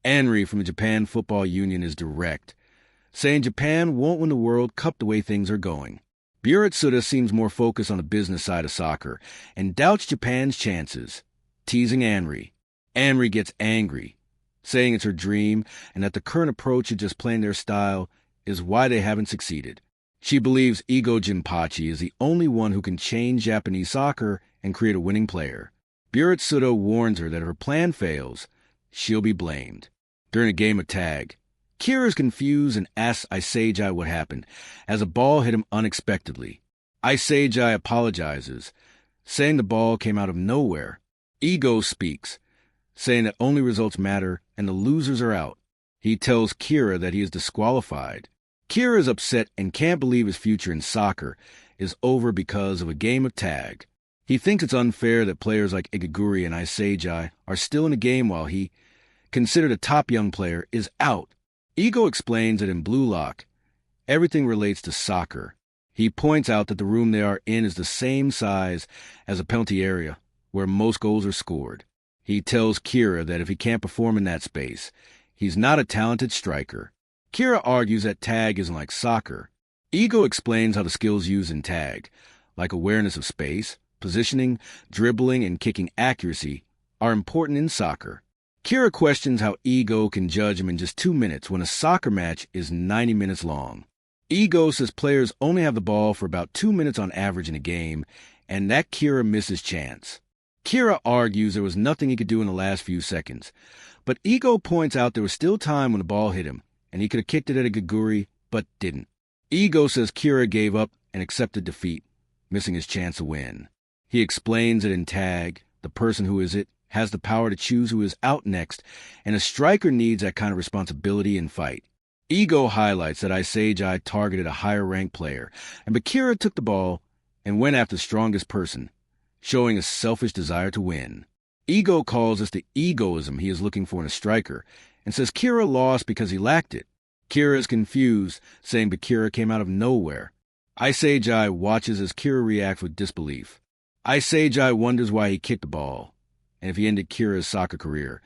Anri from the Japan Football Union is direct, saying Japan won't win the World Cup the way things are going. Buratsuda seems more focused on the business side of soccer and doubts Japan's chances, teasing Anri. Anri gets angry, saying it's her dream and that the current approach of just playing their style is why they haven't succeeded. She believes Igo Jinpachi is the only one who can change Japanese soccer and create a winning player. Buratsuda warns her that if her plan fails, she'll be blamed. During a game of tag, Kira is confused and asks Isagi what happened, as a ball hit him unexpectedly. Isagi apologizes, saying the ball came out of nowhere. Igo speaks, saying that only results matter and the losers are out. He tells Kira that he is disqualified. Kira is upset and can't believe his future in soccer is over because of a game of tag. He thinks it's unfair that players like Igaguri and Isagi are still in the game while he, considered a top young player, is out. Igo explains that in Blue Lock, everything relates to soccer. He points out that the room they are in is the same size as a penalty area, where most goals are scored. He tells Kira that if he can't perform in that space, he's not a talented striker. Kira argues that tag isn't like soccer. Igo explains how the skills used in tag, like awareness of space, positioning, dribbling, and kicking accuracy, are important in soccer. Kira questions how Igo can judge him in just 2 minutes when a soccer match is 90 minutes long. Igo says players only have the ball for about 2 minutes on average in a game, and that Kira misses chance. Kira argues there was nothing he could do in the last few seconds, but Igo points out there was still time when the ball hit him, and he could have kicked it at a Gaguri, but didn't. Igo says Kira gave up and accepted defeat, missing his chance to win. He explains that in tag, the person who is it has the power to choose who is out next, and a striker needs that kind of responsibility and fight. Igo highlights that Isagi targeted a higher-ranked player, and Bakira took the ball and went after the strongest person, showing a selfish desire to win. Igo calls this the egoism he is looking for in a striker, and says Kira lost because he lacked it. Kira is confused, saying Bakira came out of nowhere. Isagi watches as Kira reacts with disbelief. Isagi wonders why he kicked the ball, and if he ended Kira's soccer career,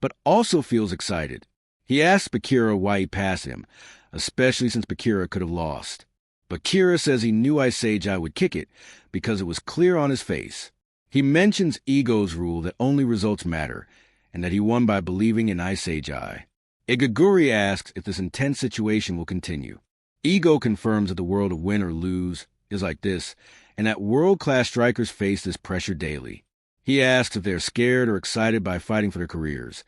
but also feels excited. He asks Bakira why he passed him, especially since Bakira could have lost. Bakira says he knew Isagi would kick it because it was clear on his face. He mentions Igo's rule that only results matter, and that he won by believing in Isagi. Igaguri asks if this intense situation will continue. Igo confirms that the world of win or lose is like this, and that world-class strikers face this pressure daily. He asks if they're scared or excited by fighting for their careers,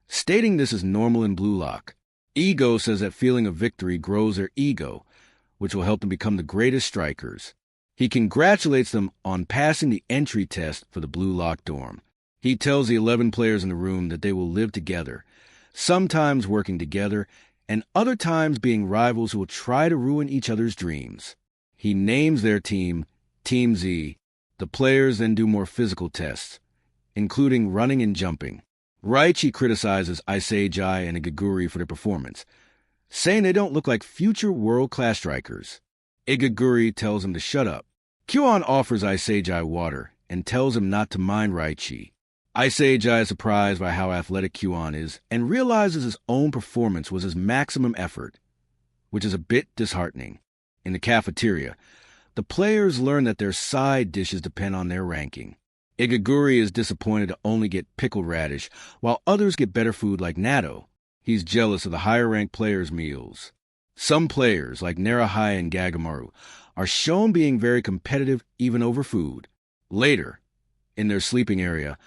stating this is normal in Blue Lock. Igo says that feeling of victory grows their ego, which will help them become the greatest strikers. He congratulates them on passing the entry test for the Blue Lock dorm. He tells the 11 players in the room that they will live together, sometimes working together, and other times being rivals who will try to ruin each other's dreams. He names their team Team Z. The players then do more physical tests, including running and jumping. Raichi criticizes Isagi and Igaguri for their performance, saying they don't look like future world-class strikers. Igaguri tells him to shut up. Kyuan offers Isagi water and tells him not to mind Raichi. Isagi is surprised by how athletic Kyuan is and realizes his own performance was his maximum effort, which is a bit disheartening. In the cafeteria, the players learn that their side dishes depend on their ranking. Igaguri is disappointed to only get pickled radish, while others get better food like natto. He's jealous of the higher-ranked players' meals. Some players, like Narahaya and Gagamaru, are shown being very competitive even over food. Later, in their sleeping area,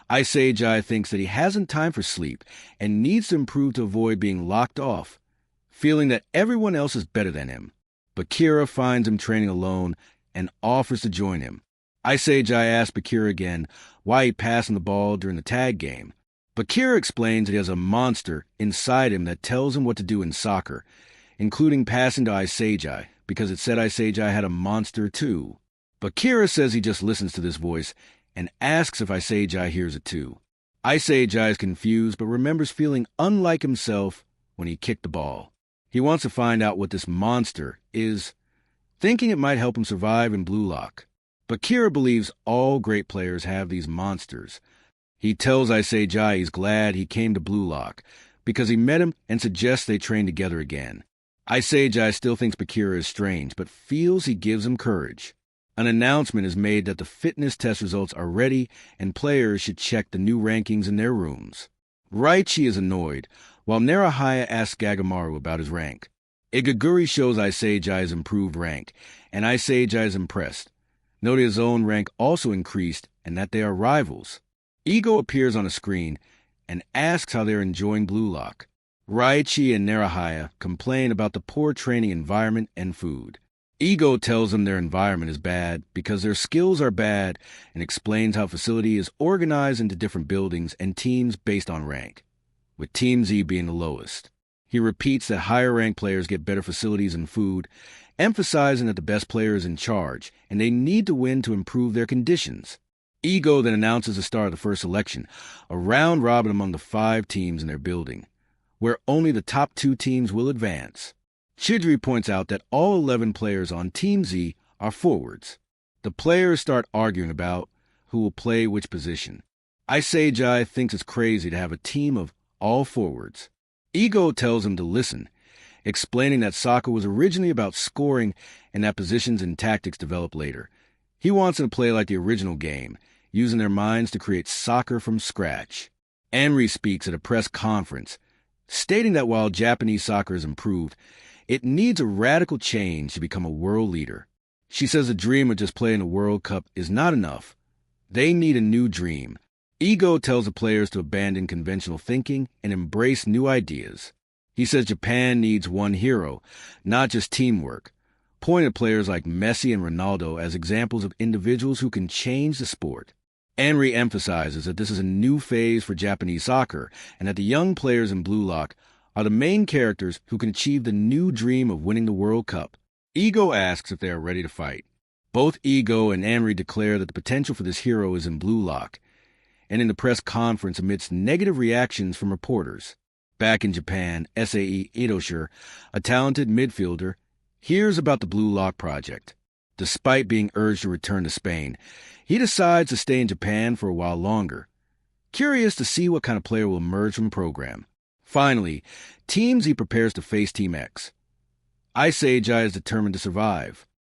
Isagi thinks that he hasn't time for sleep and needs to improve to avoid being locked off, feeling that everyone else is better than him. Bakira finds him training alone and offers to join him. Isagi asks Bakira again why he passed him the ball during the tag game. Bakira explains that he has a monster inside him that tells him what to do in soccer, including passing to Isagi, because it said Isagi had a monster too. Bakira says he just listens to this voice and asks if Isagi hears it too. Isagi is confused but remembers feeling unlike himself when he kicked the ball. He wants to find out what this monster is, thinking it might help him survive in Blue Lock. Bakira believes all great players have these monsters. He tells Isagi he's glad he came to Blue Lock because he met him and suggests they train together again. Isagi still thinks Bakira is strange, but feels he gives him courage. An announcement is made that the fitness test results are ready and players should check the new rankings in their rooms. Raichi is annoyed, while Narahaya asks Gagamaru about his rank. Igaguri shows Isagi's improved rank, and Isagi is impressed, noting his own rank also increased and that they are rivals. Ego appears on a screen and asks how they're enjoying Blue Lock. Raichi and Narahaya complain about the poor training environment and food. Ego tells them their environment is bad because their skills are bad and explains how facility is organized into different buildings and teams based on rank, with Team Z being the lowest. He repeats that higher-ranked players get better facilities and food, emphasizing that the best player is in charge and they need to win to improve their conditions. Ego then announces the start of the first selection, a round robin among the 5 teams in their building, where only the top 2 teams will advance. Chidri points out that all 11 players on Team Z are forwards. The players start arguing about who will play which position. Isagi thinks it's crazy to have a team of all forwards. Ego tells him to listen, explaining that soccer was originally about scoring and that positions and tactics develop later. He wants them to play like the original game, using their minds to create soccer from scratch. Anri speaks at a press conference, stating that while Japanese soccer has improved, it needs a radical change to become a world leader. She says the dream of just playing a World Cup is not enough. They need a new dream. Ego tells the players to abandon conventional thinking and embrace new ideas. He says Japan needs one hero, not just teamwork, pointing at players like Messi and Ronaldo as examples of individuals who can change the sport. Anri emphasizes that this is a new phase for Japanese soccer and that the young players in Blue Lock are the main characters who can achieve the new dream of winning the World Cup. Ego asks if they are ready to fight. Both Ego and Anri declare that the potential for this hero is in Blue Lock, and in the press conference amidst negative reactions from reporters. Back in Japan, Sae Itoshire, a talented midfielder, hears about the Blue Lock project. Despite being urged to return to Spain, he decides to stay in Japan for a while longer, curious to see what kind of player will emerge from the program. Finally, Team Z prepares to face Team X. Isagi is determined to survive.